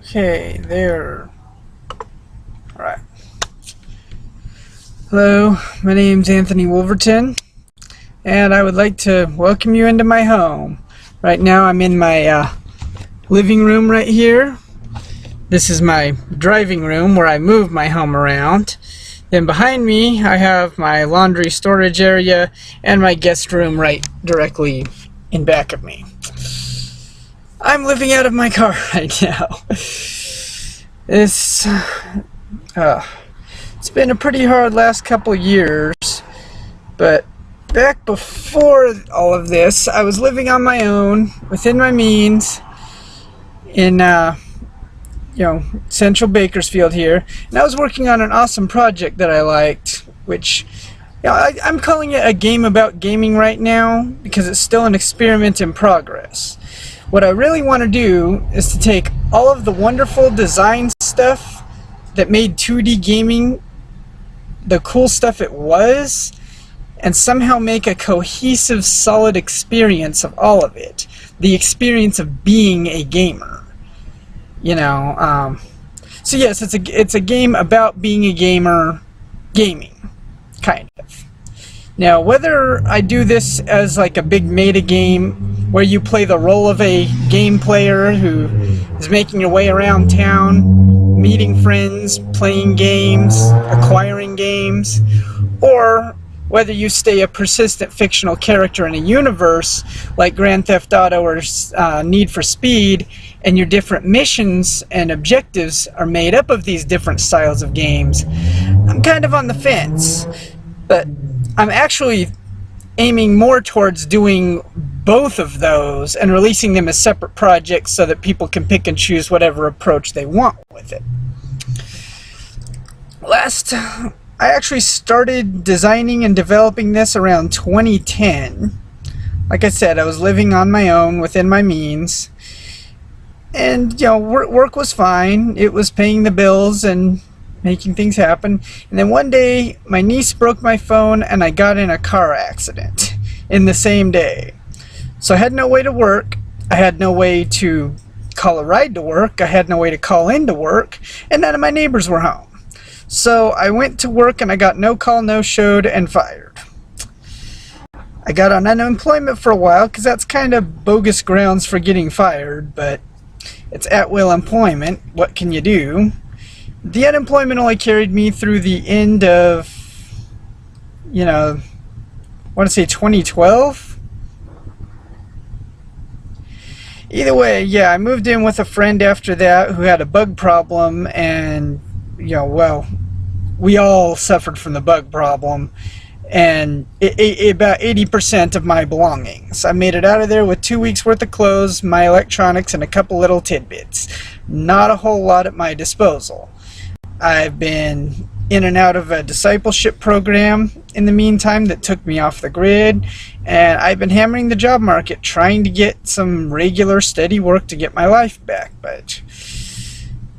Okay, there. Alright. Hello, my name's Anthony Wolverton, and I would like to welcome you into my home. Right now I'm in my living room right here. This is my driving room where I move my home around. Then behind me I have my laundry storage area and my guest room right directly in back of me. I'm living out of my car right now. It's been a pretty hard last couple years, but back before all of this, I was living on my own, within my means, in central Bakersfield here, and I was working on an awesome project that I liked, which I'm calling it a game about gaming right now because it's still an experiment in progress. What I really want to do is to take all of the wonderful design stuff that made 2D gaming the cool stuff it was, and somehow make a cohesive, solid experience of all of it. The experience of being a gamer. So yes, it's a game about being a gamer, gaming, kind of. Now, whether I do this as like a big meta game where you play the role of a game player who is making your way around town, meeting friends, playing games, acquiring games, or whether you stay a persistent fictional character in a universe like Grand Theft Auto or Need for Speed, and your different missions and objectives are made up of these different styles of games, I'm kind of on the fence. But I'm actually aiming more towards doing both of those and releasing them as separate projects so that people can pick and choose whatever approach they want with it. I actually started designing and developing this around 2010. Like I said, I was living on my own within my means, and work was fine. It was paying the bills and making things happen. And then one day my niece broke my phone and I got in a car accident in the same day. So I had no way to work, I had no way to call a ride to work, I had no way to call into work, and none of my neighbors were home. So I went to work and I got no call, no showed, and fired. I got on unemployment for a while because that's kind of bogus grounds for getting fired, but it's at-will employment. What can you do? The unemployment only carried me through the end of, I want to say 2012? Either way, yeah, I moved in with a friend after that who had a bug problem, and, we all suffered from the bug problem, and it ate about 80% of my belongings. I made it out of there with 2 weeks worth of clothes, my electronics, and a couple little tidbits. Not a whole lot at my disposal. I've been in and out of a discipleship program in the meantime that took me off the grid, and I've been hammering the job market trying to get some regular steady work to get my life back,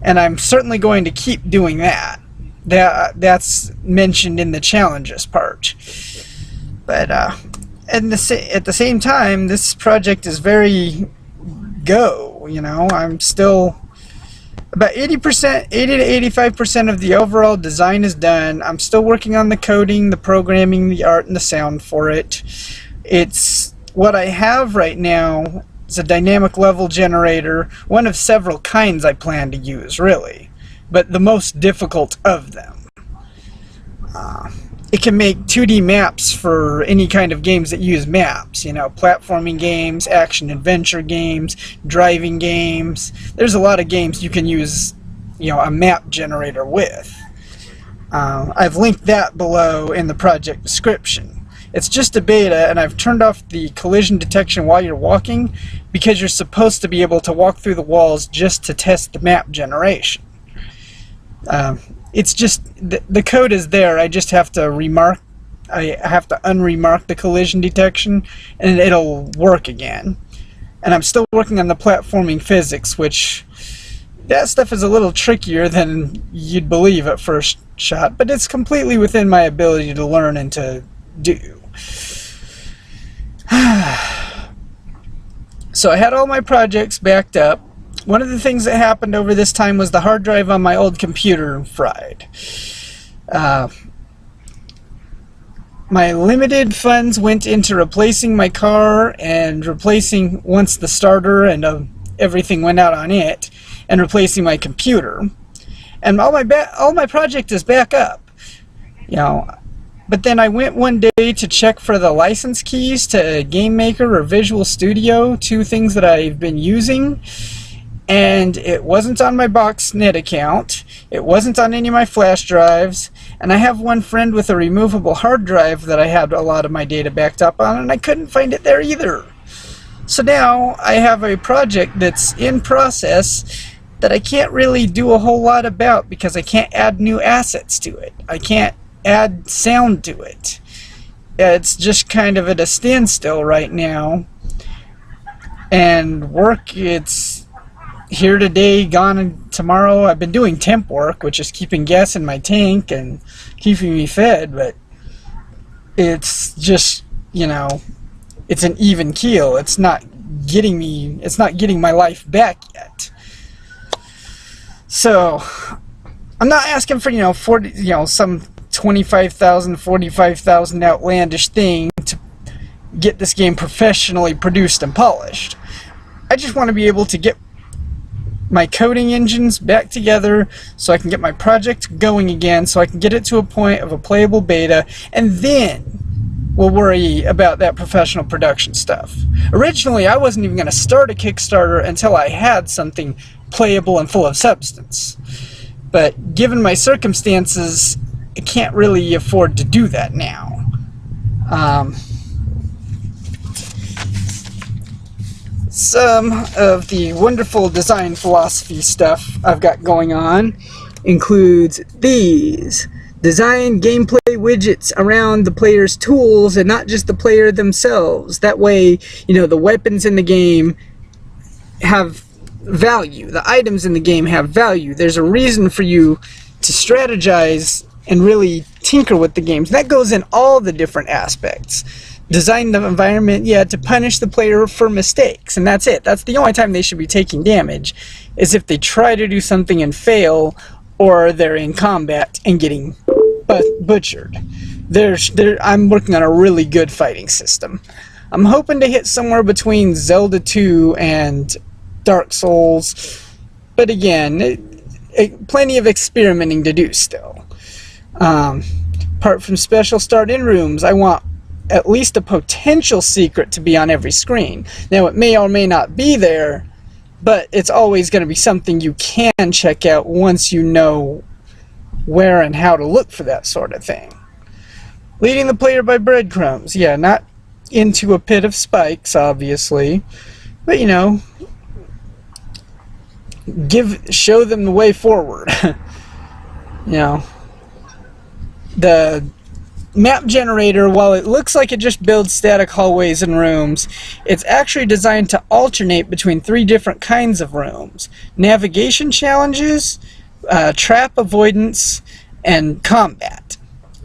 and I'm certainly going to keep doing that. That's mentioned in the challenges part. But at the same time, this project is very go. I'm still about 80 to 85% of the overall design is done. I'm still working on the coding, the programming, the art, and the sound for it. It's what I have right now is a dynamic level generator, one of several kinds I plan to use, really, but the most difficult of them. It can make 2D maps for any kind of games that use maps, platforming games, action-adventure games, driving games. There's a lot of games you can use, a map generator with. I've linked that below in the project description. It's just a beta, and I've turned off the collision detection while you're walking because you're supposed to be able to walk through the walls just to test the map generation. It's just the code is there. I just have to unremark the collision detection, and it'll work again. And I'm still working on the platforming physics, which that stuff is a little trickier than you'd believe at first shot, but it's completely within my ability to learn and to do. So I had all my projects backed up. one of the things that happened over this time was the hard drive on my old computer fried. My limited funds went into replacing my car and replacing, once the starter and everything went out on it, and replacing my computer. And all my project is back up, you know. But then I went one day to check for the license keys to Game Maker or Visual Studio, two things that I've been using, and it wasn't on my BoxNet account, it wasn't on any of my flash drives, and I have one friend with a removable hard drive that I had a lot of my data backed up on, and I couldn't find it there either. So now I have a project that's in process that I can't really do a whole lot about because I can't add new assets to it. I can't add sound to it. It's just kind of at a standstill right now. And work, it's here today, gone tomorrow. I've been doing temp work, which is keeping gas in my tank and keeping me fed, but it's just, you know, it's an even keel. It's not getting my life back yet. So I'm not asking for, you know, 40, you know, some 25,000, 45,000 outlandish thing to get this game professionally produced and polished. I just want to be able to get my coding engines back together so I can get my project going again, so I can get it to a point of a playable beta, and then we'll worry about that professional production stuff. Originally, I wasn't even going to start a Kickstarter until I had something playable and full of substance. But given my circumstances, I can't really afford to do that now. Some of the wonderful design philosophy stuff I've got going on includes these. Design gameplay widgets around the player's tools and not just the player themselves. That way, you know, the weapons in the game have value. The items in the game have value. There's a reason for you to strategize and really tinker with the games. That goes in all the different aspects. Design the environment, yeah, to punish the player for mistakes, and that's it. That's the only time they should be taking damage, is if they try to do something and fail, or they're in combat and getting butchered. I'm working on a really good fighting system. I'm hoping to hit somewhere between Zelda 2 and Dark Souls, but again, plenty of experimenting to do still. Apart from special start-in rooms, I want at least a potential secret to be on every screen. Now, it may or may not be there, but it's always going to be something you can check out once you know where and how to look for that sort of thing. Leading the player by breadcrumbs. Yeah, not into a pit of spikes, obviously, but, you know, show them the way forward. You know, the map generator, while it looks like it just builds static hallways and rooms, it's actually designed to alternate between 3 different kinds of rooms: navigation challenges, trap avoidance, and combat.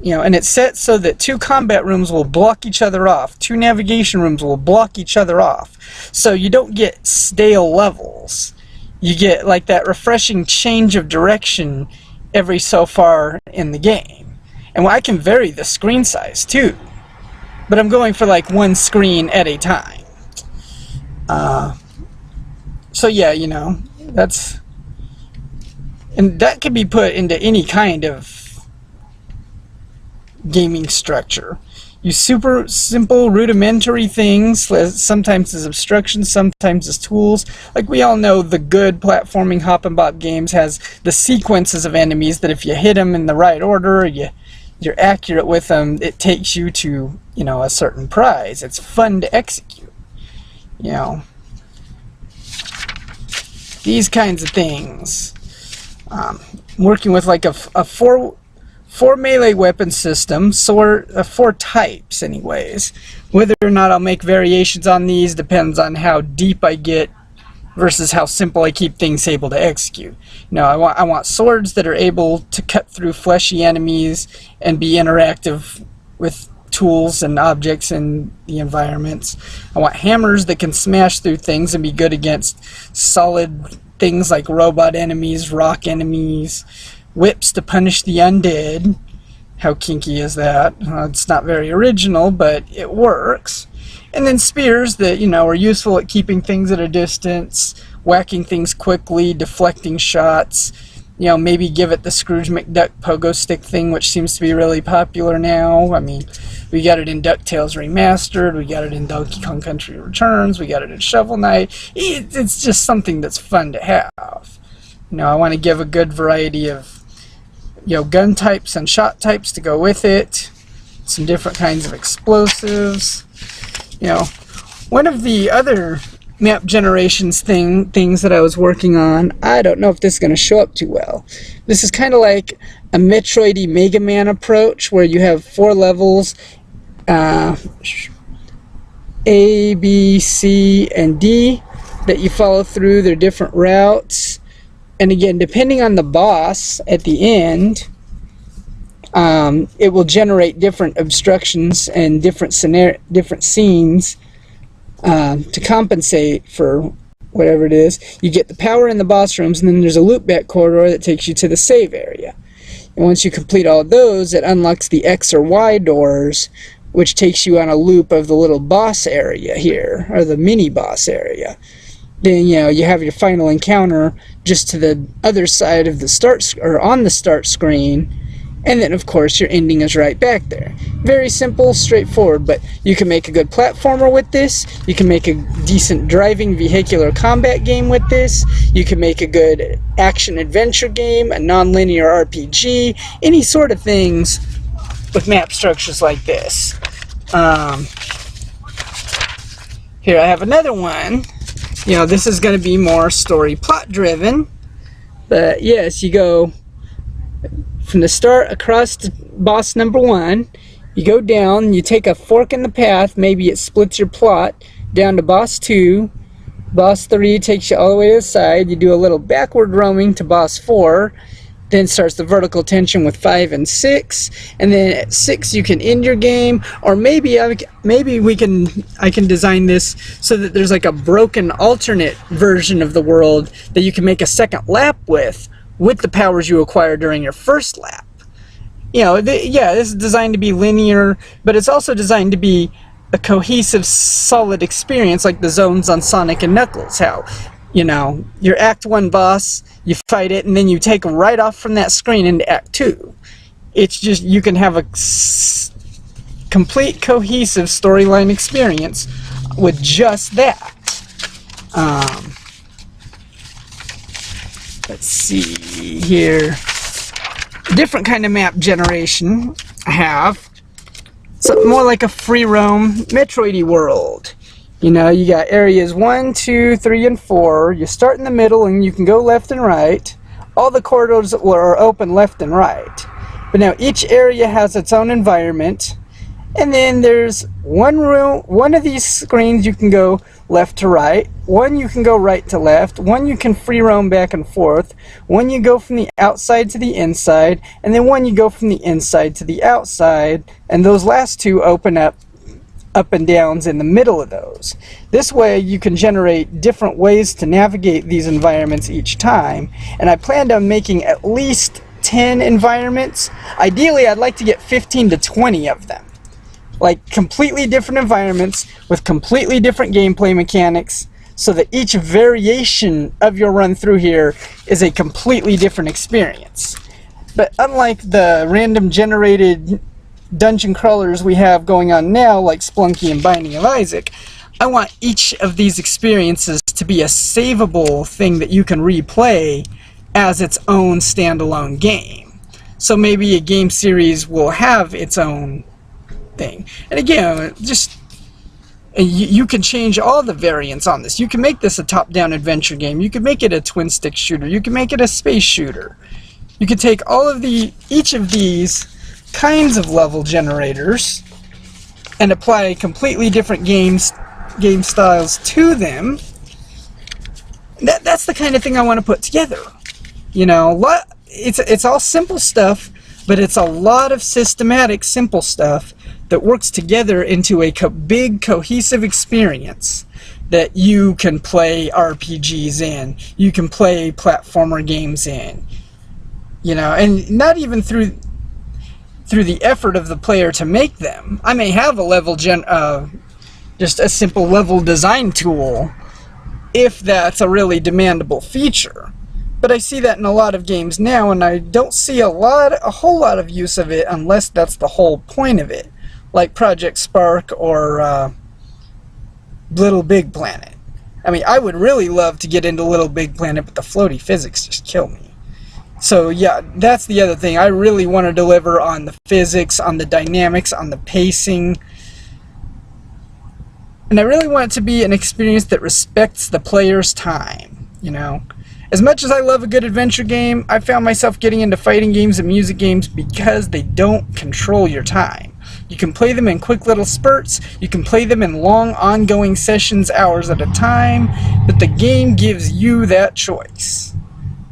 You know, and it's set so that 2 combat rooms will block each other off, 2 navigation rooms will block each other off, so you don't get stale levels. You get like that refreshing change of direction every so far in the game. And I can vary the screen size too, but I'm going for like 1 screen at a time. So yeah, you know, and that can be put into any kind of gaming structure. Use super simple rudimentary things, sometimes as obstructions, sometimes as tools. Like we all know, the good platforming hop and bop games has the sequences of enemies that if you hit them in the right order, you're accurate with them, it takes you to, you know, a certain prize. It's fun to execute, you know. These kinds of things. Working with like a four melee weapon system, 4 types anyways. Whether or not I'll make variations on these depends on how deep I get versus how simple I keep things able to execute. You know, I want swords that are able to cut through fleshy enemies and be interactive with tools and objects in the environments. I want hammers that can smash through things and be good against solid things like robot enemies, rock enemies, whips to punish the undead. How kinky is that? It's not very original, but it works. And then spears that, you know, are useful at keeping things at a distance, whacking things quickly, deflecting shots. You know, maybe give it the Scrooge McDuck pogo stick thing, which seems to be really popular now. I mean, we got it in DuckTales Remastered, we got it in Donkey Kong Country Returns, we got it in Shovel Knight. It's just something that's fun to have. You know, I want to give a good variety of, you know, gun types and shot types to go with it. Some different kinds of explosives. You know, one of the other map generations things that I was working on, I don't know if this is going to show up too well. This is kind of like a Metroid-y Mega Man approach where you have 4 levels, A, B, C, and D that you follow through their different routes. And again, depending on the boss at the end, it will generate different obstructions and different scenes to compensate for whatever it is. You get the power in the boss rooms, and then there's a loopback corridor that takes you to the save area. And once you complete all of those, it unlocks the X or Y doors, which takes you on a loop of the little boss area here, or the mini boss area. Then, you know, you have your final encounter just to the other side of the start, or on the start screen. And then, of course, your ending is right back there. Very simple, straightforward, but you can make a good platformer with this. You can make a decent driving vehicular combat game with this. You can make a good action-adventure game, a non-linear RPG, any sort of things with map structures like this. Here I have another one. You know, this is going to be more story plot-driven. But, yes, you go from the start across to boss number 1, you go down, you take a fork in the path, maybe it splits your plot, down to boss 2, boss 3 takes you all the way to the side, you do a little backward roaming to boss 4, then starts the vertical tension with 5 and 6, and then at 6 you can end your game, or maybe I can design this so that there's like a broken alternate version of the world that you can make a second lap with the powers you acquire during your first lap. You know, yeah, this is designed to be linear, but it's also designed to be a cohesive, solid experience like the zones on Sonic and Knuckles. How, you know, your Act 1 boss, you fight it, and then you take them right off from that screen into Act 2. It's just, you can have a complete, cohesive storyline experience with just that. Let's see here. Different kind of map generation I have. So more like a free roam Metroid-y world. You know, you got areas 1, 2, 3, and 4. You start in the middle and you can go left and right. All the corridors are open left and right. But now each area has its own environment. And then there's one of these screens you can go left to right, one you can go right to left, one you can free roam back and forth, one you go from the outside to the inside, and then one you go from the inside to the outside, and those last 2 open up and downs in the middle of those. This way you can generate different ways to navigate these environments each time, and I planned on making at least 10 environments. Ideally I'd like to get 15 to 20 of them. Like completely different environments with completely different gameplay mechanics, so that each variation of your run through here is a completely different experience. But unlike the random generated dungeon crawlers we have going on now, like Splunky and Binding of Isaac, I want each of these experiences to be a savable thing that you can replay as its own standalone game. So maybe a game series will have its own thing. And again, just you can change all the variants on this. You can make this a top-down adventure game. You can make it a twin-stick shooter. You can make it a space shooter. You can take each of these kinds of level generators and apply completely different game styles to them. That's the kind of thing I want to put together. You know, it's all simple stuff, but it's a lot of systematic, simple stuff that works together into a big, cohesive experience that you can play RPGs in, you can play platformer games in, you know, and not even through the effort of the player to make them. I may have a level just a simple level design tool if that's a really demandable feature. But I see that in a lot of games now, and I don't see a whole lot of use of it unless that's the whole point of it, like Project Spark or Little Big Planet. I mean, I would really love to get into Little Big Planet, but the floaty physics just kill me. So yeah, that's the other thing. I really want to deliver on the physics, on the dynamics, on the pacing. And I really want it to be an experience that respects the player's time, you know. As much as I love a good adventure game, I found myself getting into fighting games and music games because they don't control your time. You can play them in quick little spurts, you can play them in long ongoing sessions, hours at a time, but the game gives you that choice,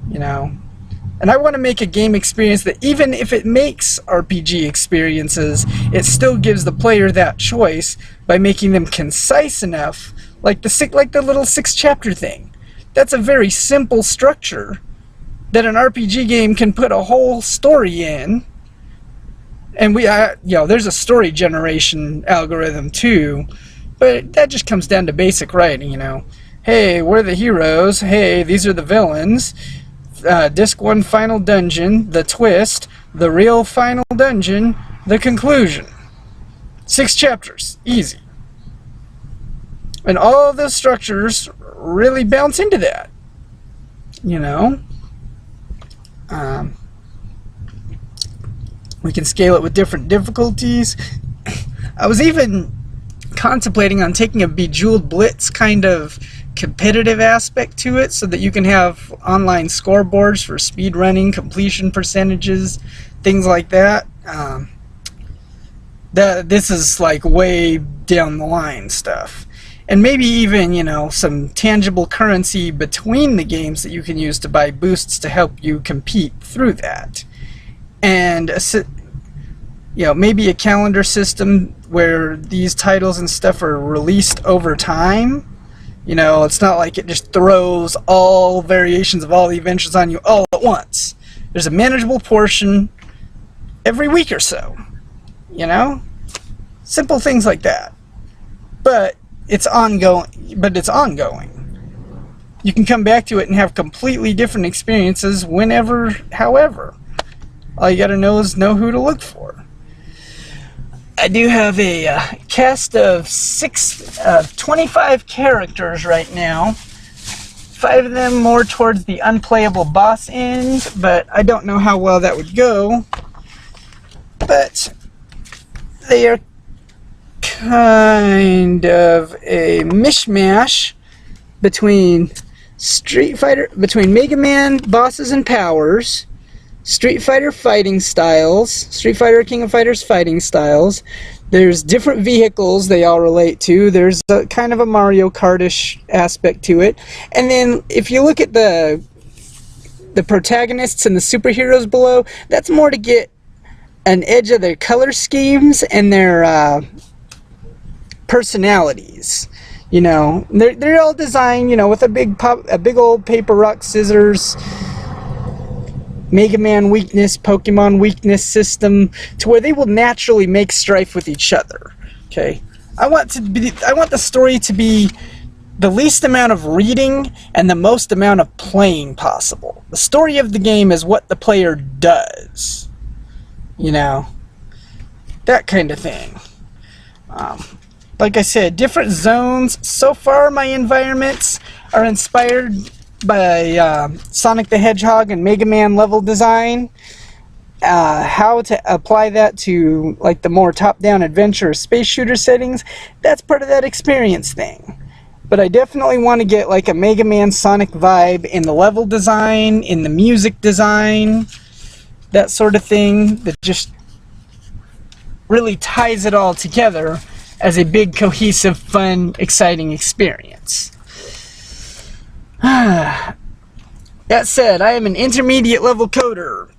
you know. And I want to make a game experience that even if it makes RPG experiences, it still gives the player that choice by making them concise enough, like the little 6-chapter thing. That's a very simple structure that an RPG game can put a whole story in. And there's a story generation algorithm too, but that just comes down to basic writing, you know. Hey, we're the heroes. Hey, these are the villains. Disc 1 final dungeon, the twist, the real final dungeon, the conclusion. 6 chapters, easy. And all of those structures really bounce into that, you know. We can scale it with different difficulties. I was even contemplating on taking a Bejeweled Blitz kind of competitive aspect to it so that you can have online scoreboards for speed running, completion percentages, things like that. This is like way down the line stuff. And maybe even, you know, some tangible currency between the games that you can use to buy boosts to help you compete through that. And you know, maybe a calendar system where these titles and stuff are released over time. You know, it's not like it just throws all variations of all the adventures on you all at once. There's a manageable portion every week or so. You know? Simple things like that. But it's ongoing. You can come back to it and have completely different experiences whenever, however. All you gotta know is know who to look for. I do have a cast of 25 characters right now. 5 of them more towards the unplayable boss end, but I don't know how well that would go. But they are kind of a mishmash between Mega Man bosses and powers, Street Fighter fighting styles, Street Fighter King of Fighters fighting styles. There's different vehicles they all relate to. There's a kind of a Mario Kart-ish aspect to it. And then if you look at the protagonists and the superheroes below, that's more to get an edge of their color schemes and their personalities. You know, they're all designed, you know, with a big old paper, rock, scissors, Mega Man weakness, Pokemon weakness system, to where they will naturally make strife with each other. Okay, I want the story to be the least amount of reading and the most amount of playing possible. The story of the game is what the player does. You know, that kind of thing. Like I said, different zones. So far, my environments are inspired by Sonic the Hedgehog and Mega Man level design. How to apply that to like the more top-down adventure space shooter settings, that's part of that experience thing. But I definitely want to get like a Mega Man Sonic vibe in the level design, in the music design, that sort of thing that just really ties it all together as a big, cohesive, fun, exciting experience. That said, I am an intermediate level coder.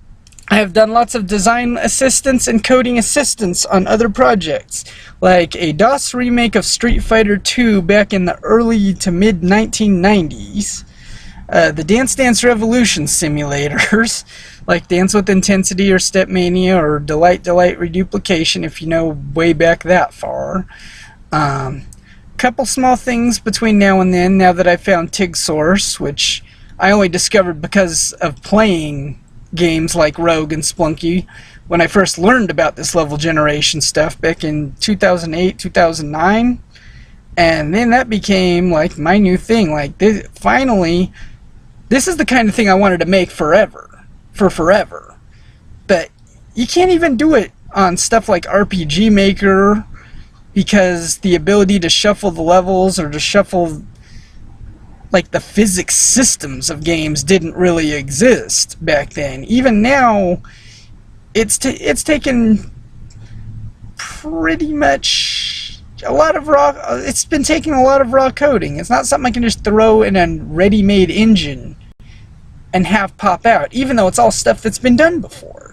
I have done lots of design assistance and coding assistance on other projects, like a DOS remake of Street Fighter 2 back in the early to mid 1990s, the Dance Dance Revolution simulators, like Dance with Intensity or Step Mania or Delight Delight Reduplication, if you know way back that far. Couple small things between now and then, now that I found TIG Source, which I only discovered because of playing games like Rogue and Splunky when I first learned about this level generation stuff back in 2008, 2009. And then that became like my new thing. Like, finally, this is the kind of thing I wanted to make forever. But you can't even do it on stuff like RPG Maker, because the ability to shuffle the levels or to shuffle like the physics systems of games didn't really exist back then. Even now, it's taken pretty much a lot of raw. It's been taking a lot of raw coding. It's not something I can just throw in a ready-made engine and have pop out, even though it's all stuff that's been done before.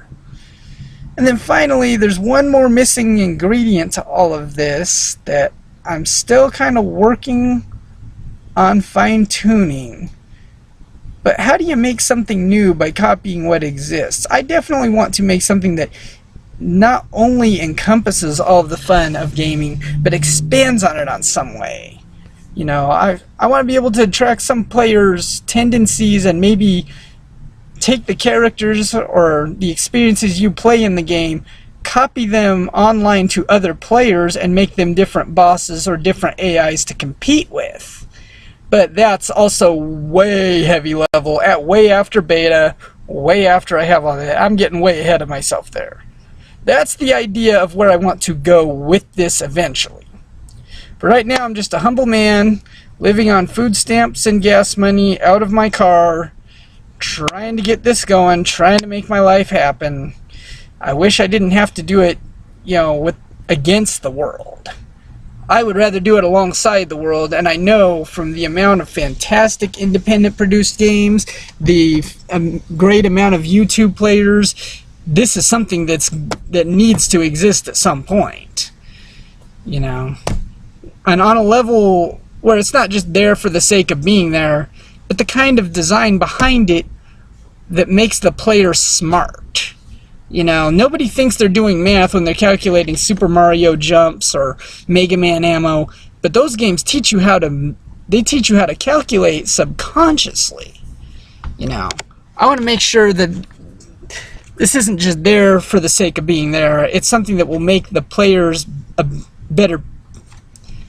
And then finally, there's one more missing ingredient to all of this that I'm still kind of working on fine-tuning. But how do you make something new by copying what exists? I definitely want to make something that not only encompasses all of the fun of gaming, but expands on it on some way. You know, I want to be able to track some players' tendencies and maybe take the characters or the experiences you play in the game, copy them online to other players, and make them different bosses or different AIs to compete with. But that's also way heavy level, way after beta, way after I have all that. I'm getting way ahead of myself there. That's the idea of where I want to go with this eventually. For right now, I'm just a humble man living on food stamps and gas money out of my car, trying to get this going, trying to make my life happen. I wish I didn't have to do it, you know, against the world. I would rather do it alongside the world, and I know from the amount of fantastic independent produced games, the great amount of YouTube players, this is something that needs to exist at some point. You know, and on a level where it's not just there for the sake of being there, but the kind of design behind it that makes the player smart. You know, nobody thinks they're doing math when they're calculating Super Mario jumps or Mega Man ammo, but those games teach you how to calculate subconsciously. You know, I want to make sure that this isn't just there for the sake of being there. It's something that will make the players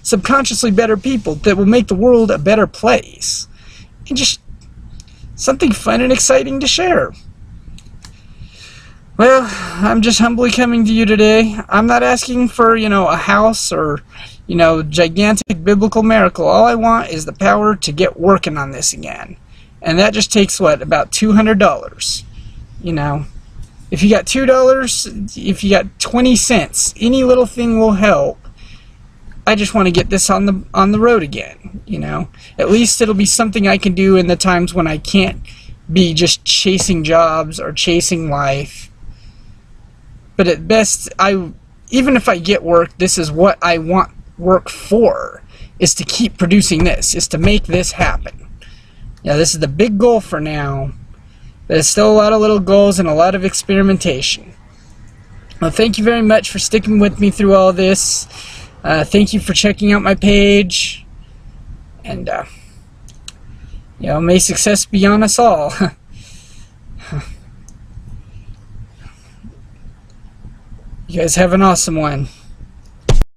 subconsciously better people, that will make the world a better place. And just something fun and exciting to share. Well, I'm just humbly coming to you today. I'm not asking for, you know, a house or, you know, gigantic biblical miracle. All I want is the power to get working on this again. And that just takes, what, about $200. You know, if you got $2, if you got 20 cents, any little thing will help. I just want to get this on the road again, you know. At least it'll be something I can do in the times when I can't be just chasing jobs or chasing life. But at best, even if I get work, this is what I want work for, is to keep producing this, is to make this happen. Yeah, this is the big goal for now. There's still a lot of little goals and a lot of experimentation. Well, thank you very much for sticking with me through all this. Thank you for checking out my page. And, you know, may success be on us all. You guys have an awesome one.